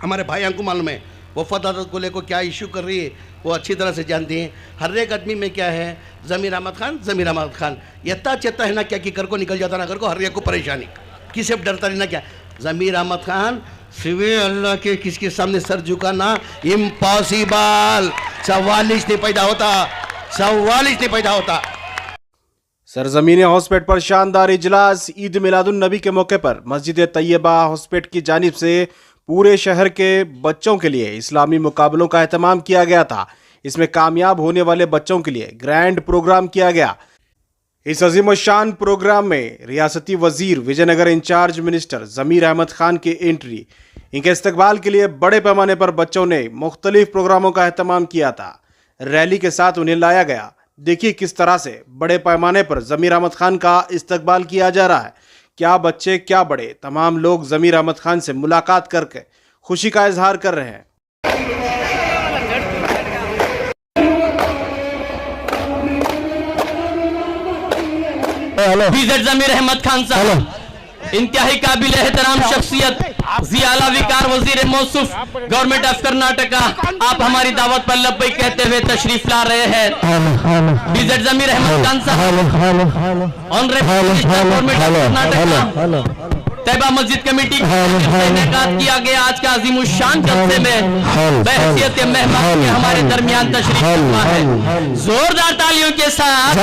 हमारे भाइयों को मालूम है वफादात को लेकर क्या इशू कर रही है, वो अच्छी तरह से जानती हैं। हर एक आदमी में क्या है, ज़मीर अहमद खान यत्ता चेता है ना क्या कि घर को निकल जाता ना घर को, हर एक को परेशानी, किसी से डरता नहीं ना क्या। ज़मीर अहमद खान सिवे अल्लाह के किसके सामने सर झुकाना इम्पॉसिबल, सवालिश नहीं पैदा होता। सरजमीन हॉस्पिटल पर शानदार इजलास। ईद मिलादुन नबी के मौके पर मस्जिद तैयबा हॉस्पिटल की जानिब से पूरे शहर के बच्चों के लिए इस्लामी मुकाबलों का एहतमाम किया गया था। इसमें कामयाब होने वाले बच्चों के लिए ग्रैंड प्रोग्राम किया गया। इस अजीम शान प्रोग्राम में रियासती वजीर विजयनगर इंचार्ज मिनिस्टर ज़मीर अहमद खान की एंट्री, इनके इस्तकबाल के लिए बड़े पैमाने पर बच्चों ने मुख्तलिफ प्रोग्रामों का एहतमाम किया था। रैली के साथ उन्हें लाया गया। देखिए किस तरह से बड़े पैमाने पर ज़मीर अहमद खान का इस्तकबाल किया जा रहा है। क्या बच्चे क्या बड़े, तमाम लोग ज़मीर अहमद खान से मुलाकात करके खुशी का इजहार कर रहे हैं। ज़मीर अहमद खान साहब इंतहाई काबिल एहतराम शख्सियत, जियाला विकार वजीर मौसूफ गवर्नमेंट ऑफ कर्नाटका, आप हमारी दावत पर लब्बई कहते हुए तशरीफ ला रहे हैं। बीजेड ज़मीर अहमद खान साहब honourable government of Karnataka Taiba Masjid committee से इनेकाद किया गया आज का अजीमुशान जलसे में बहसियत मेहमान के हमारे दरमियान तशरीफ फरमा है। जोरदार तालियों के साथ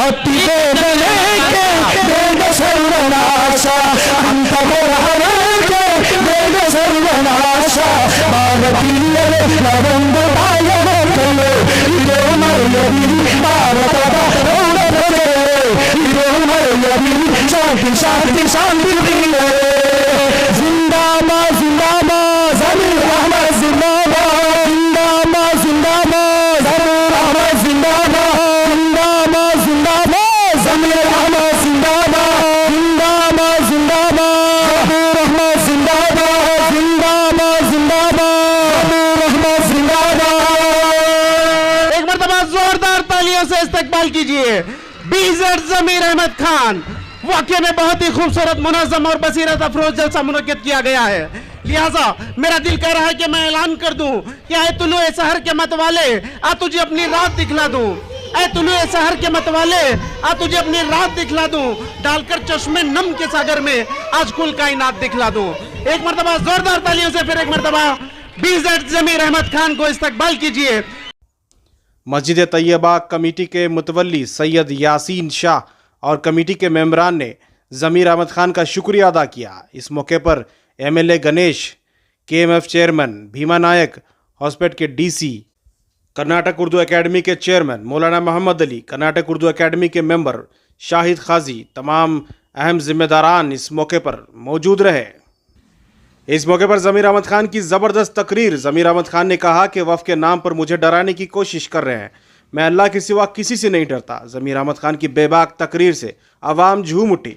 से इस्तकबाल कीजिए बीजेड ज़मीर अहमद खान। वाकई में बहुत ही खूबसूरत, मुनज़्ज़म और बसीरत अफरोज जलसा मुनक्किद किया गया है। लिहाजा मेरा दिल कह रहा है कि मैं ऐलान कर दूं कि ऐ तुलुए सहर के मतवाले आ तुझे अपनी रात दिखला दूं, ऐ तुलुए सहर के मतवाले आ तुझे अपनी रात दिखला दूं, डालकर चश्मे नम के सागर में आज कुल कायनात दिखला दूं। एक मरतबा जोरदार तालियों से फिर एक मरतबा बीजेड ज़मीर अहमद खान को इस्तकबाल कीजिए। मस्जिद तैयबा कमेटी के मुतवल्ली सैयद यासीन शाह और कमेटी के मेंबरान ने ज़मीर अहमद खान का शुक्रिया अदा किया। इस मौके पर MLA Ganesh, KMF chairman Bhima Naik, hospital के DC, कर्नाटक उर्दू एकेडमी के चेयरमैन मौलाना मोहम्मद अली, कर्नाटक उर्दू एकेडमी के मेंबर शाहिद खाजी, तमाम अहम जिम्मेदारान इस मौके पर मौजूद रहे। इस मौके पर ज़मीर अहमद खान की ज़बरदस्त तकरीर। ज़मीर अहमद खान ने कहा कि वफ़ के नाम पर मुझे डराने की कोशिश कर रहे हैं, मैं अल्लाह के सिवा किसी से नहीं डरता। ज़मीर अहमद खान की बेबाक तकरीर से आवाम झूम उठी।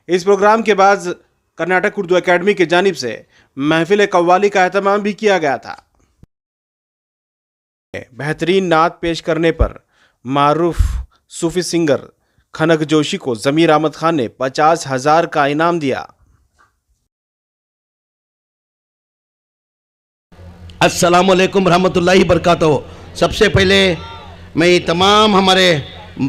इस प्रोग्राम के बाद कर्नाटक उर्दू एकेडमी की जानिब से महफिल कव्वाली का एहतमाम भी किया गया था। बेहतरीन नात पेश करने पर मारूफ सूफी सिंगर खनक जोशी को ज़मीर अहमद खान ने 50,000 का इनाम दिया। अस्सलामुअलैकुम रहमतुल्लाहि बरकातहू। सबसे पहले मैं तमाम हमारे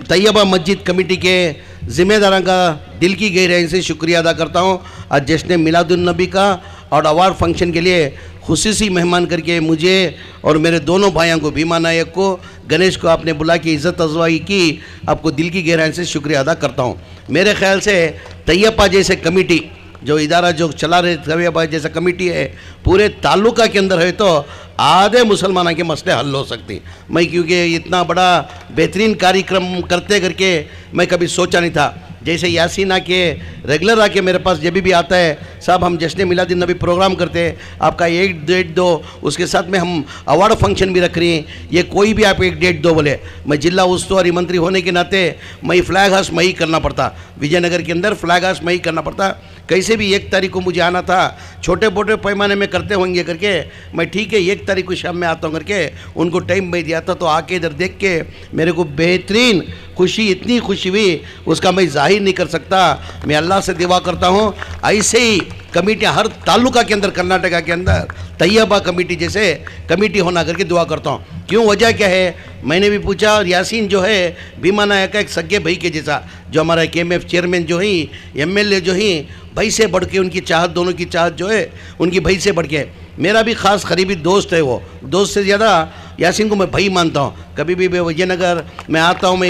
तैयबा मस्जिद कमेटी के ज़िम्मेदारों का दिल की गहराई से शुक्रिया अदा करता हूँ। आज जश्न मिलादुन नबी का और अवार्ड फंक्शन के लिए खुसूसी मेहमान करके मुझे और मेरे दोनों भाइयों को, भीमा नायक को, गणेश को आपने बुला के इज़्ज़त अफज़ाई की, आपको दिल की गहराई से शुक्रिया अदा करता हूँ। मेरे ख्याल से तैयबा जैसे कमेटी जो इदारा जो चला रहे तैयबा जैसा कमेटी है पूरे ताल्लुका के अंदर है तो आधे मुसलमानों के मसले हल हो सकते। मैं क्योंकि इतना बड़ा बेहतरीन कार्यक्रम करते करके मैं कभी सोचा नहीं था। जैसे यासीन आके रेगुलर आके मेरे पास जब भी आता है, साहब हम जश्न मिलादुन नबी प्रोग्राम करते हैं, आपका एक डेट दो, उसके साथ में हम अवार्ड फंक्शन भी रख रहे हैं, ये कोई भी आप एक डेट दो बोले। मैं जिला उस्तुवारी मंत्री होने के नाते मैं फ्लैग हाउस में ही करना पड़ता, विजयनगर के अंदर फ्लैग हाउस में ही करना पड़ता। कैसे भी 1 तारीख को मुझे आना था, छोटे मोटे पैमाने में करते होंगे करके मैं ठीक है 1 तारीख को शाम में आता हूँ करके उनको टाइम में दिया था। तो आके इधर देख के मेरे को बेहतरीन खुशी, इतनी खुशी हुई उसका मैं जाहिर नहीं कर सकता। मैं अल्लाह से दुआ करता हूँ ऐसे ही कमेटियाँ हर तालुका के अंदर कर्नाटका के अंदर तैयबा कमेटी जैसे कमेटी होना करके दुआ करता हूँ। क्यों, वजह क्या है, मैंने भी पूछा। और यासीन जो है भीमा नायक का एक सगे भाई के जैसा, जो हमारा KMF चेयरमैन जो ही, MLA जो ही, भाई से बढ़ के उनकी चाहत, दोनों की चाहत जो है उनकी भाई से बढ़ के। मेरा भी ख़ास करीबी दोस्त है, वो दोस्त से ज़्यादा यासीन को मैं भाई मानता हूँ। कभी भी विजयनगर मैं आता हूँ, मैं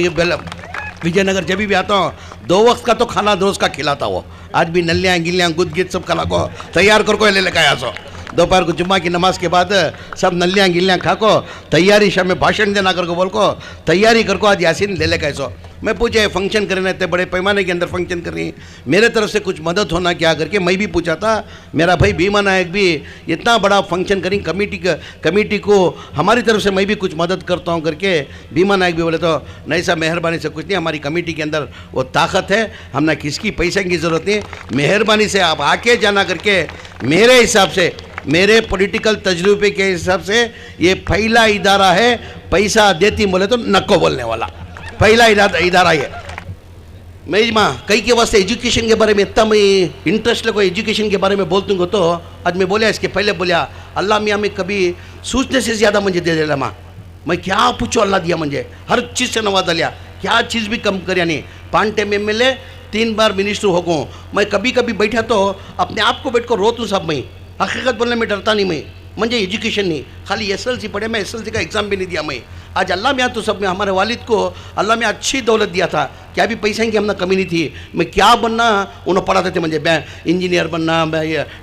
विजयनगर जब भी आता हूँ 2 वक्त का तो खाना रोज़ का खिलाता वो। आज भी नलियाँ गिलियाँ गुद गिद सब खाना को तैयार कर को ले लेकर आया सो। दोपहर को जुम्मा की नमाज के बाद सब नलियाँ गिलियाँ खा को तैयारी, शाम में भाषण देना कर को बोल को तैयारी कर को आज यासीन ले लेकर सो। मैं पूछे फंक्शन कर रहे थे, बड़े पैमाने के अंदर फंक्शन कर रही, मेरे तरफ से कुछ मदद होना क्या करके मैं भी पूछा था। मेरा भाई भीमा नायक भी इतना बड़ा फंक्शन करें कमेटी को हमारी तरफ से मैं भी कुछ मदद करता हूँ करके भीमा नायक भी बोले तो नहीं साहब, मेहरबानी से कुछ नहीं, हमारी कमेटी के अंदर वो ताकत है, हमने किसकी पैसे की ज़रूरत नहीं, मेहरबानी से आप आके जाना करके। मेरे हिसाब से, मेरे पॉलिटिकल तजुर्बे के हिसाब से ये पहला इदारा है पैसा देती बोले तो नक्को बोलने वाला, पहला इदारा ये। मैं माँ कई के वास्ते एजुकेशन के बारे में इतना मैं इंटरेस्ट लगो, एजुकेशन के बारे में बोलती हूँ तो आज मैं बोलिया, इसके पहले बोलिया अल्लाह मियाँ में कभी सोचने से ज़्यादा मुझे दे देला माँ। मैं क्या पूछूँ, अल्लाह दिया मुझे हर चीज़ से नवाजा लिया, क्या चीज़ भी कम कर नहीं। 5 टाइम MLA 3 बार मिनिस्टर हो गूँ। मैं कभी कभी बैठा तो अपने आप को बैठ कर रोतूँ सब। मैं हकीकत बोलने में डरता नहीं, मैं मुझे एजुकेशन नहीं, खाली SLC पढ़े, मैं SLC का एग्ज़ाम भी नहीं दिया। मैं आज अल्लाह में तो सब में हमारे वालिद को अल्लाह में अच्छी दौलत दिया था, क्या भी पैसे की हमने कमी नहीं थी। मैं क्या बनना उन्हें पढ़ाते थे, मुझे इंजीनियर बनना,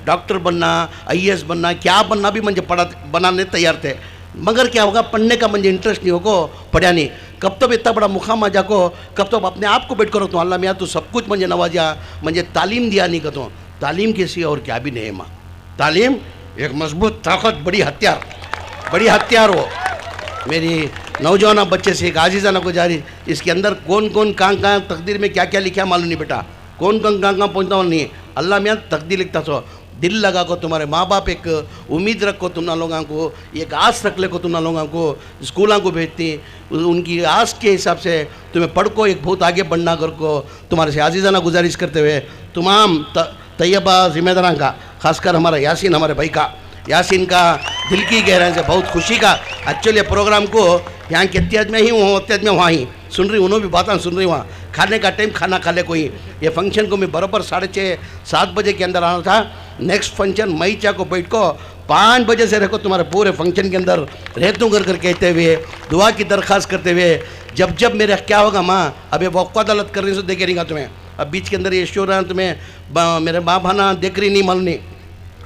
डॉक्टर बनना, IAS बनना, क्या बनना भी मुझे बनाने तैयार थे। मगर क्या होगा, पढ़ने का मुझे इंटरेस्ट नहीं होगा, पढ़ा नहीं। कब तो इतना बड़ा मुकाम आ जाको, कब तो अपने आप को बैठ कर रखता हूँ अल्लाह मियाँ तो सब कुछ मुझे नवाजा, मुझे तालीम दिया नहीं कहता हूँ। तालीम के सिवा और क्या भी नहीं है माँ। तालीम एक मजबूत ताकत, बड़ी हथियार हो। मेरी नौजवान बच्चे से एक आजीज़ाना गुजारिश, इसके अंदर कौन कौन कहाँ तकदीर में क्या क्या लिखा मालूम नहीं बेटा, कौन कौन कहाँ पहुँचता हूँ नहीं। अल्लाह मियाँ तकदीर लिखता सो, दिल लगा को तुम्हारे माँ बाप एक उम्मीद रखो, तुम ना लोगों को एक आस रख ले को, तुम ना लोगों को स्कूलों को भेजती, उनकी आस के हिसाब से तुम्हें पढ़ को एक बहुत आगे बढ़ना कर को तुम्हारे से आजीज़ाना गुजारिश करते हुए तमाम तैयबा जिम्मेदारान का, खासकर हमारा यासीन, हमारे भाई का यासीन का दिल की गहराई से बहुत खुशी का। एक्चुअली प्रोग्राम को यहाँ के अत्याज में ही हूँ, अत्याज में वहाँ ही सुन रही, उन्होंने भी बातें सुन रही। वहाँ खाने का टाइम खाना खा ले कोई। ये फंक्शन को मैं बराबर 6:30-7 बजे के अंदर आना था। नेक्स्ट फंक्शन मई चा को बैठ को 5 बजे से रखो तुम्हारे पूरे फंक्शन के अंदर रहतूँ कर कहते हुए, दुआ की दरख्वास्त करते हुए, जब मेरा क्या होगा माँ, अब ये वक़्त अदालत कर रही सो देखे रहेगा तुम्हें। अब बीच के अंदर ये शोर तुम्हें मेरे माँ भाना देख रही नहीं मालूम नहीं,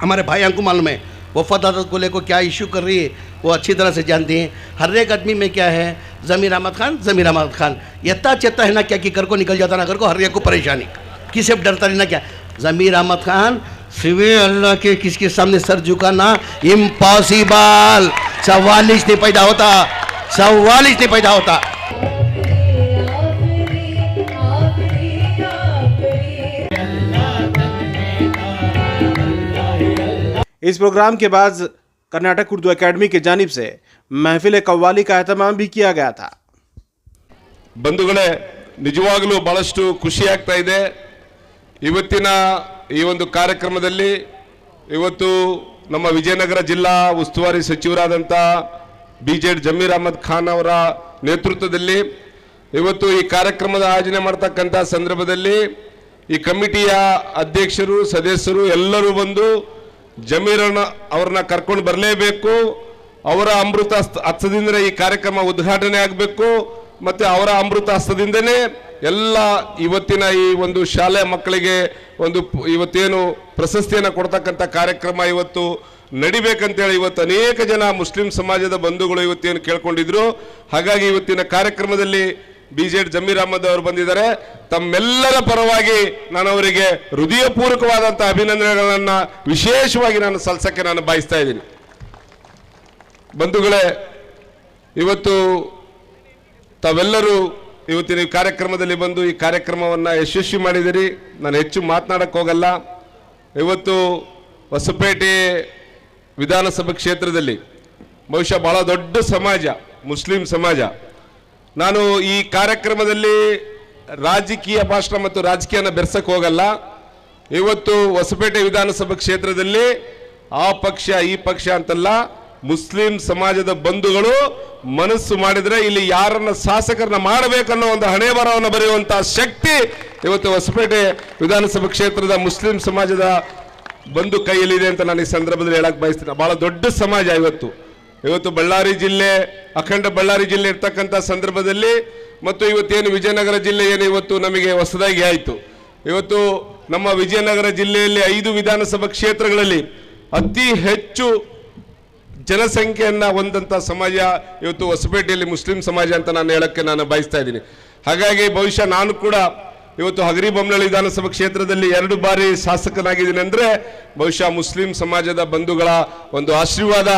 हमारे भाई को मालूम है वफ़ात अदालत को लेकर क्या इशू कर रही है, वो अच्छी तरह से जानती हैं। हर एक आदमी में क्या है, ज़मीर अहमद खान यत्ता चेता है ना, क्या कि कर को निकल जाता ना कर को, हर एक को परेशानी, किसी डरता नहीं ना क्या। ज़मीर अहमद खान सिवे अल्लाह के किसके सामने सर झुकाना इम्पॉसिबल, सवालिश नहीं पैदा होता। इस प्रोग्राम के बाद कर्नाटक उर्दू अकेडमी की जानिब से महफिल कव्वाली का एहतमाम भी किया गया था। ಬಂಧುಗಳೇ, ನಿಜವಾಗಲೂ ಬಹಳಷ್ಟು ಖುಷಿ ಆಗ್ತಾ ಇದೆ ಇವತ್ತಿನ ಈ ಒಂದು ಕಾರ್ಯಕ್ರಮದಲ್ಲಿ। ಇವತ್ತು ನಮ್ಮ ವಿಜಯನಗರ ಜಿಲ್ಲಾ ಉಸ್ತುವಾರಿ ಸಚಿವರಾದಂಥ BZ ಜಮೀರ್ ಅಹಮದ್ ಖಾನ್ ಅವರ ನೇತೃತ್ವದಲ್ಲಿ ಇವತ್ತು ಈ ಕಾರ್ಯಕ್ರಮದ ಆಯೋಜನೆ ಮಾಡತಕ್ಕಂಥ ಸಂದರ್ಭದಲ್ಲಿ ಈ ಕಮಿಟಿಯ ಅಧ್ಯಕ್ಷರು, ಸದಸ್ಯರು ಎಲ್ಲರೂ ಬಂದು ಜಮೀರಣ್ಣ ಅವ್ರನ್ನ ಕರ್ಕೊಂಡು ಬರಲೇಬೇಕು, ಅವರ ಅಮೃತ ಹಸ್ತದಿಂದ ಈ ಕಾರ್ಯಕ್ರಮ ಉದ್ಘಾಟನೆ ಆಗಬೇಕು, ಮತ್ತು ಅವರ ಅಮೃತ ಹಸ್ತದಿಂದನೇ ಎಲ್ಲ ಇವತ್ತಿನ ಈ ಒಂದು ಶಾಲೆ ಮಕ್ಕಳಿಗೆ ಒಂದು ಇವತ್ತೇನು ಪ್ರಶಸ್ತಿಯನ್ನು ಕೊಡ್ತಕ್ಕಂಥ ಕಾರ್ಯಕ್ರಮ ಇವತ್ತು ನಡಿಬೇಕಂತೇಳಿ ಇವತ್ತು ಅನೇಕ ಜನ ಮುಸ್ಲಿಂ ಸಮಾಜದ ಬಂಧುಗಳು ಇವತ್ತೇನು ಕೇಳ್ಕೊಂಡಿದ್ರು. ಹಾಗಾಗಿ ಇವತ್ತಿನ ಕಾರ್ಯಕ್ರಮದಲ್ಲಿ BZ ಜಮೀರ್ ಅಹಮದ್ ಅವರು ಬಂದಿದ್ದಾರೆ. ತಮ್ಮೆಲ್ಲರ ಪರವಾಗಿ ನಾನು ಅವರಿಗೆ ಹೃದಯಪೂರ್ವಕವಾದಂಥ ಅಭಿನಂದನೆಗಳನ್ನು ವಿಶೇಷವಾಗಿ ನಾನು ಸಲ್ಲಿಸಕ್ಕೆ ನಾನು ಬಯಸ್ತಾ ಇದ್ದೀನಿ. ಬಂಧುಗಳೇ, ಇವತ್ತು ತಾವೆಲ್ಲರೂ ಇವತ್ತಿನ ಈ ಕಾರ್ಯಕ್ರಮದಲ್ಲಿ ಬಂದು ಈ ಕಾರ್ಯಕ್ರಮವನ್ನು ಯಶಸ್ವಿ ಮಾಡಿದಿರಿ. ನಾನು ಹೆಚ್ಚು ಮಾತನಾಡಕ್ಕೆ ಹೋಗಲ್ಲ. ಇವತ್ತು ಹೊಸಪೇಟೆ ವಿಧಾನಸಭಾ ಕ್ಷೇತ್ರದಲ್ಲಿ ಬಹುಶಃ ಬಹಳ ದೊಡ್ಡ ಸಮಾಜ, ಮುಸ್ಲಿಂ ಸಮಾಜ. ನಾನು ಈ ಕಾರ್ಯಕ್ರಮದಲ್ಲಿ ರಾಜಕೀಯ ಭಾಷಣ ಮತ್ತು ರಾಜಕೀಯನ ಬೆರೆಸಕ್ಕೆ ಹೋಗಲ್ಲ. ಇವತ್ತು ಹೊಸಪೇಟೆ ವಿಧಾನಸಭಾ ಕ್ಷೇತ್ರದಲ್ಲಿ ಆ ಪಕ್ಷ ಈ ಪಕ್ಷ ಅಂತಲ್ಲ, ಮುಸ್ಲಿಂ ಸಮಾಜದ ಬಂಧುಗಳು ಮನಸ್ಸು ಮಾಡಿದ್ರೆ ಇಲ್ಲಿ ಯಾರನ್ನ ಶಾಸಕರನ್ನ ಮಾಡಬೇಕನ್ನೋ ಒಂದು ಹಣೆ ಬರಹವನ್ನು ಬರೆಯುವಂತಹ ಶಕ್ತಿ ಇವತ್ತು ಹೊಸಪೇಟೆ ವಿಧಾನಸಭಾ ಕ್ಷೇತ್ರದ ಮುಸ್ಲಿಂ ಸಮಾಜದ ಬಂಧು ಕೈಯಲ್ಲಿದೆ ಅಂತ ನಾನು ಈ ಸಂದರ್ಭದಲ್ಲಿ ಹೇಳಕ್ ಬಯಸ್ತೀನಿ. ಬಹಳ ದೊಡ್ಡ ಸಮಾಜ ಇವತ್ತು ಬಳ್ಳಾರಿ ಜಿಲ್ಲೆ, ಅಖಂಡ ಬಳ್ಳಾರಿ ಜಿಲ್ಲೆ ಇರ್ತಕ್ಕಂಥ ಸಂದರ್ಭದಲ್ಲಿ ಮತ್ತು ಇವತ್ತೇನು ವಿಜಯನಗರ ಜಿಲ್ಲೆ ಏನು ಇವತ್ತು ನಮಗೆ ಹೊಸದಾಗಿ ಆಯಿತು. ಇವತ್ತು ನಮ್ಮ ವಿಜಯನಗರ ಜಿಲ್ಲೆಯಲ್ಲಿ 5 ವಿಧಾನಸಭಾ ಕ್ಷೇತ್ರಗಳಲ್ಲಿ ಅತಿ ಹೆಚ್ಚು ಜನಸಂಖ್ಯೆಯನ್ನ ಹೊಂದಂತ ಸಮಾಜ ಇವತ್ತು ಹೊಸಪೇಟೆಯಲ್ಲಿ ಮುಸ್ಲಿಂ ಸಮಾಜ ಅಂತ ನಾನು ಹೇಳಕ್ಕೆ ನಾನು ಬಯಸ್ತಾ ಇದ್ದೀನಿ. ಹಾಗಾಗಿ ಬಹುಶಃ ನಾನು ಕೂಡ ಇವತ್ತು ಹಗರಿಬೊಮ್ಮನಹಳ್ಳಿ ವಿಧಾನಸಭಾ ಕ್ಷೇತ್ರದಲ್ಲಿ 2 ಬಾರಿ ಶಾಸಕನಾಗಿದ್ದೀನಿ ಅಂದ್ರೆ ಬಹುಶಃ ಮುಸ್ಲಿಂ ಸಮಾಜದ ಬಂಧುಗಳ ಒಂದು ಆಶೀರ್ವಾದ,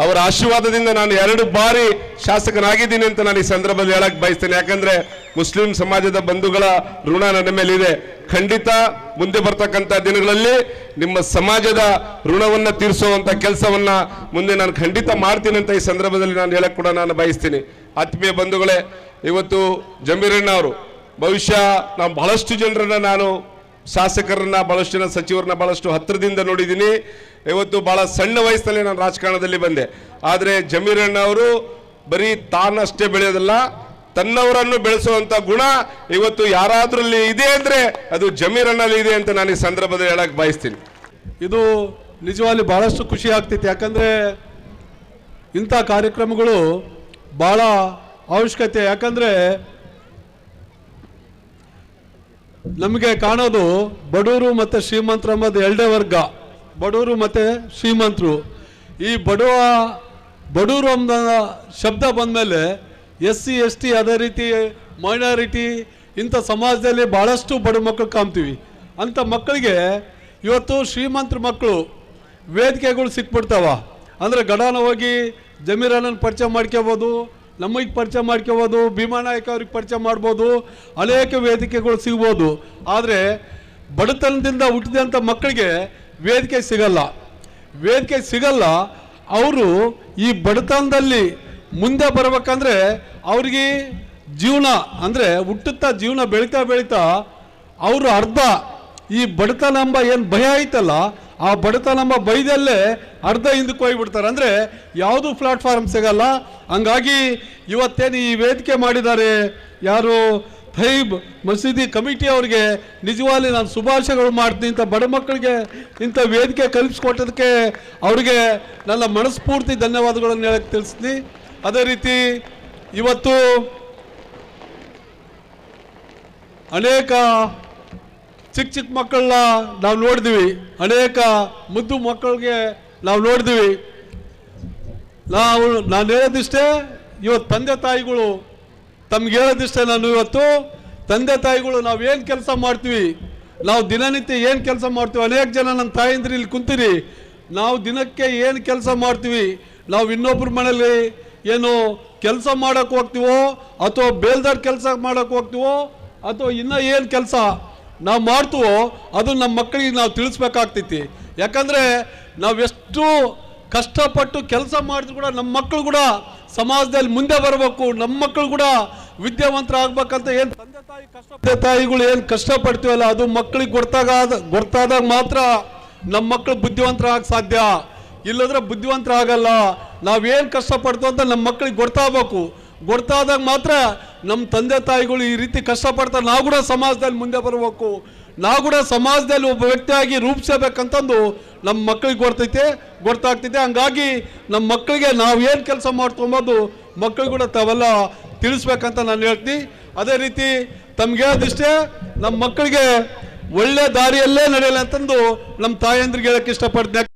ಅವರ ಆಶೀರ್ವಾದದಿಂದ ನಾನು 2 ಬಾರಿ ಶಾಸಕನಾಗಿದ್ದೀನಿ ಅಂತ ನಾನು ಈ ಸಂದರ್ಭದಲ್ಲಿ ಹೇಳಕ್ ಬಯಸ್ತೇನೆ. ಯಾಕಂದ್ರೆ ಮುಸ್ಲಿಂ ಸಮಾಜದ ಬಂಧುಗಳ ಋಣ ನನ್ನ ಮೇಲೆ ಇದೆ. ಖಂಡಿತ ಮುಂದೆ ಬರ್ತಕ್ಕಂಥ ದಿನಗಳಲ್ಲಿ ನಿಮ್ಮ ಸಮಾಜದ ಋಣವನ್ನ ತೀರಿಸುವಂತ ಕೆಲಸವನ್ನ ಮುಂದೆ ನಾನು ಖಂಡಿತ ಮಾಡ್ತೀನಿ ಅಂತ ಈ ಸಂದರ್ಭದಲ್ಲಿ ನಾನು ಹೇಳಕ್ ಕೂಡ ನಾನು ಬಯಸ್ತೀನಿ. ಆತ್ಮೀಯ ಬಂಧುಗಳೇ, ಇವತ್ತು ಜಮೀರಣ್ಣ ಅವರು ಬಹುಶಃ ನಾವು ಬಹಳಷ್ಟು ಜನರನ್ನ, ನಾನು ಶಾಸಕರನ್ನ, ಬಹಳಷ್ಟು ಜನ ಸಚಿವರನ್ನ ಬಹಳಷ್ಟು ಹತ್ತಿರದಿಂದ ನೋಡಿದ್ದೀನಿ. ಇವತ್ತು ಬಹಳ ಸಣ್ಣ ವಯಸ್ಸಲ್ಲಿ ನಾನು ರಾಜಕಾರಣದಲ್ಲಿ ಬಂದೆ. ಆದರೆ ಜಮೀರಣ್ಣ ಅವರು ಬರೀ ತಾನಷ್ಟೇ ಬೆಳೆಯೋದಲ್ಲ, ತನ್ನವರನ್ನು ಬೆಳೆಸುವಂತ ಗುಣ ಇವತ್ತು ಯಾರಾದ್ರಲ್ಲಿ ಇದೆ ಅಂದ್ರೆ ಅದು ಜಮೀರಣ್ಣಲ್ಲಿ ಇದೆ ಅಂತ ನಾನು ಈ ಸಂದರ್ಭದಲ್ಲಿ ಹೇಳಕ್ ಬಯಸ್ತೀನಿ. ಇದು ನಿಜವಾಗಿ ಬಹಳಷ್ಟು ಖುಷಿ ಆಗ್ತೈತೆ. ಯಾಕಂದರೆ ಇಂಥ ಕಾರ್ಯಕ್ರಮಗಳು ಭಾಳ ಅವಶ್ಯಕತೆ. ಯಾಕಂದರೆ ನಮಗೆ ಕಾಣೋದು ಬಡವರು ಮತ್ತು ಶ್ರೀಮಂತರ ಎಂಬುದು 2 ವರ್ಗ, ಬಡವರು ಮತ್ತು ಶ್ರೀಮಂತರು. ಈ ಬಡವರು ಅನ್ನೋ ಶಬ್ದ ಬಂದಮೇಲೆ SC ST ಅದೇ ರೀತಿ ಮೈನಾರಿಟಿ ಇಂಥ ಸಮಾಜದಲ್ಲಿ ಭಾಳಷ್ಟು ಬಡ ಮಕ್ಕಳು ಕಾಣ್ತೀವಿ. ಅಂಥ ಮಕ್ಕಳಿಗೆ ಇವತ್ತು ಶ್ರೀಮಂತರ ಮಕ್ಕಳು ವೇದಿಕೆಗಳು ಸಿಕ್ಬಿಡ್ತಾವ. ಅಂದರೆ ಗಡಾನ ಹೋಗಿ ಜಮೀರಣ್ಣನ ಪರಿಚಯ ಮಾಡ್ಕೋಬೋದು, ನಮಗೆ ಪರಿಚಯ ಮಾಡ್ಕೋಬೋದು, ಭೀಮಾನಾಯಕ ಅವ್ರಿಗೆ ಪರಿಚಯ ಮಾಡ್ಬೋದು, ಅನೇಕ ವೇದಿಕೆಗಳು ಸಿಗ್ಬೋದು. ಆದರೆ ಬಡತನದಿಂದ ಹುಟ್ಟಿದಂಥ ಮಕ್ಕಳಿಗೆ ವೇದಿಕೆ ಸಿಗಲ್ಲ. ಅವರು ಈ ಬಡತನದಲ್ಲಿ ಮುಂದೆ ಬರಬೇಕಂದ್ರೆ ಅವ್ರಿಗೆ ಜೀವನ ಅಂದರೆ ಹುಟ್ಟುತ್ತಾ ಜೀವನ ಬೆಳೀತಾ ಅವರು ಅರ್ಧ ಈ ಬಡತನ ಎಂಬ ಏನು ಭಯ ಐತಲ್ಲ, ಆ ಬಡತನ ಎಂಬ ಭಯದಲ್ಲೇ ಅರ್ಧ ಹಿಂದಕ್ಕೆ ಹೋಗ್ಬಿಡ್ತಾರೆ. ಅಂದರೆ ಯಾವುದು ಪ್ಲಾಟ್ಫಾರ್ಮ್ ಸಿಗಲ್ಲ. ಹಂಗಾಗಿ ಇವತ್ತೇನು ಈ ವೇದಿಕೆ ಮಾಡಿದ್ದಾರೆ ಯಾರು ಥೈಬ್ ಮಸೀದಿ ಕಮಿಟಿ ಅವರಿಗೆ ನಿಜವಾಗಿ ನಾನು ಶುಭಾಶಯಗಳು ಮಾಡ್ತೀನಿ. ಇಂಥ ಬಡ ಮಕ್ಕಳಿಗೆ ಇಂಥ ವೇದಿಕೆ ಕಲ್ಪಿಸ್ಕೊಟ್ಟೋದಕ್ಕೆ ಅವರಿಗೆ ನನ್ನ ಮನಸ್ಫೂರ್ತಿ ಧನ್ಯವಾದಗಳನ್ನು ಹೇಳಕ್ಕೆ ತಿಳಿಸ್ತೀನಿ. ಅದೇ ರೀತಿ ಇವತ್ತು ಅನೇಕ ಚಿಕ್ಕ ಮಕ್ಕಳನ್ನ ನಾವು ನೋಡಿದ್ವಿ, ಅನೇಕ ಮುದ್ದು ಮಕ್ಕಳಿಗೆ ನಾವು ನೋಡಿದ್ವಿ. ನಾನು ಹೇಳೋದಿಷ್ಟೇ, ಇವತ್ತು ತಂದೆ ತಾಯಿಗಳು ತಮ್ಗೆ ಹೇಳೋದಿಷ್ಟೇ. ನಾನು ಇವತ್ತು ತಂದೆ ತಾಯಿಗಳು ನಾವೇನು ಕೆಲಸ ಮಾಡ್ತೀವಿ, ನಾವು ದಿನನಿತ್ಯ ಏನು ಕೆಲಸ ಮಾಡ್ತೀವಿ, ಅನೇಕ ಜನ ನನ್ನ ತಾಯಂದ್ರಿ ಇಲ್ಲಿ ಕುಂತೀರಿ, ನಾವು ದಿನಕ್ಕೆ ಏನು ಕೆಲಸ ಮಾಡ್ತೀವಿ, ನಾವು ಇನ್ನೊಬ್ಬರ ಮನೇಲಿ ಏನು ಕೆಲಸ ಮಾಡೋಕ್ಕೆ ಹೋಗ್ತೀವೋ ಅಥವಾ ಬೇಲ್ದಾರ್ ಕೆಲಸ ಮಾಡೋಕ್ಕೆ ಹೋಗ್ತೀವೋ ಅಥವಾ ಇನ್ನೂ ಏನು ಕೆಲಸ ನಾವು ಮಾಡ್ತೀವೋ ಅದು ನಮ್ಮ ಮಕ್ಕಳಿಗೆ ನಾವು ತಿಳಿಸ್ಬೇಕಾಗ್ತೈತಿ. ಯಾಕಂದರೆ ನಾವೆಷ್ಟು ಕಷ್ಟಪಟ್ಟು ಕೆಲಸ ಮಾಡಿದ್ರು ಕೂಡ ನಮ್ಮ ಮಕ್ಕಳು ಕೂಡ ಸಮಾಜದಲ್ಲಿ ಮುಂದೆ ಬರಬೇಕು, ನಮ್ಮ ಮಕ್ಕಳು ಕೂಡ ವಿದ್ಯಾವಂತರಾಗಬೇಕಂತ ಏನು ತಂದೆ ತಾಯಿಗಳು ಏನು ಕಷ್ಟಪಡ್ತೀವಲ್ಲ ಅದು ಮಕ್ಕಳಿಗೆ ಗೊತ್ತಾದಾಗ ಮಾತ್ರ ನಮ್ಮ ಮಕ್ಕಳು ಬುದ್ಧಿವಂತರಾಗಕ್ಕೆ ಸಾಧ್ಯ. ಇಲ್ಲದ್ರೆ ಬುದ್ಧಿವಂತರಾಗಲ್ಲ. ನಾವೇನು ಕಷ್ಟಪಡ್ತೀವಿ ಅಂತ ನಮ್ಮ ಮಕ್ಕಳಿಗೆ ಗೊತ್ತಾದಾಗ ಮಾತ್ರ ನಮ್ಮ ತಂದೆ ತಾಯಿಗಳು ಈ ರೀತಿ ಕಷ್ಟಪಡ್ತಾರೆ, ನಾವು ಕೂಡ ಸಮಾಜದಲ್ಲಿ ಮುಂದೆ ಬರಬೇಕು, ನಾವು ಕೂಡ ಸಮಾಜದಲ್ಲಿ ಒಬ್ಬ ವ್ಯಕ್ತಿಯಾಗಿ ರೂಪಿಸಬೇಕಂತಂದು ನಮ್ಮ ಮಕ್ಕಳಿಗೆ ಗೊತ್ತಾಗ್ತೈತೆ. ಹಂಗಾಗಿ ನಮ್ಮ ಮಕ್ಕಳಿಗೆ ನಾವು ಏನು ಕೆಲಸ ಮಾಡ್ಕೊಂಬೋದು ಮಕ್ಕಳು ಕೂಡ ತಾವೆಲ್ಲ ತಿಳಿಸ್ಬೇಕಂತ ನಾನು ಹೇಳ್ತೀನಿ. ಅದೇ ರೀತಿ ತಮ್ಗೆ ಹೇಳೋದಿಷ್ಟೇ, ನಮ್ಮ ಮಕ್ಕಳಿಗೆ ಒಳ್ಳೆ ದಾರಿಯಲ್ಲೇ ನಡೆಯಲ್ಲ ಅಂತಂದು ನಮ್ಮ ತಾಯಂದ್ರಿಗೆ ಹೇಳಕ್ಕೆ ಇಷ್ಟಪಡ್ತೀನಿ.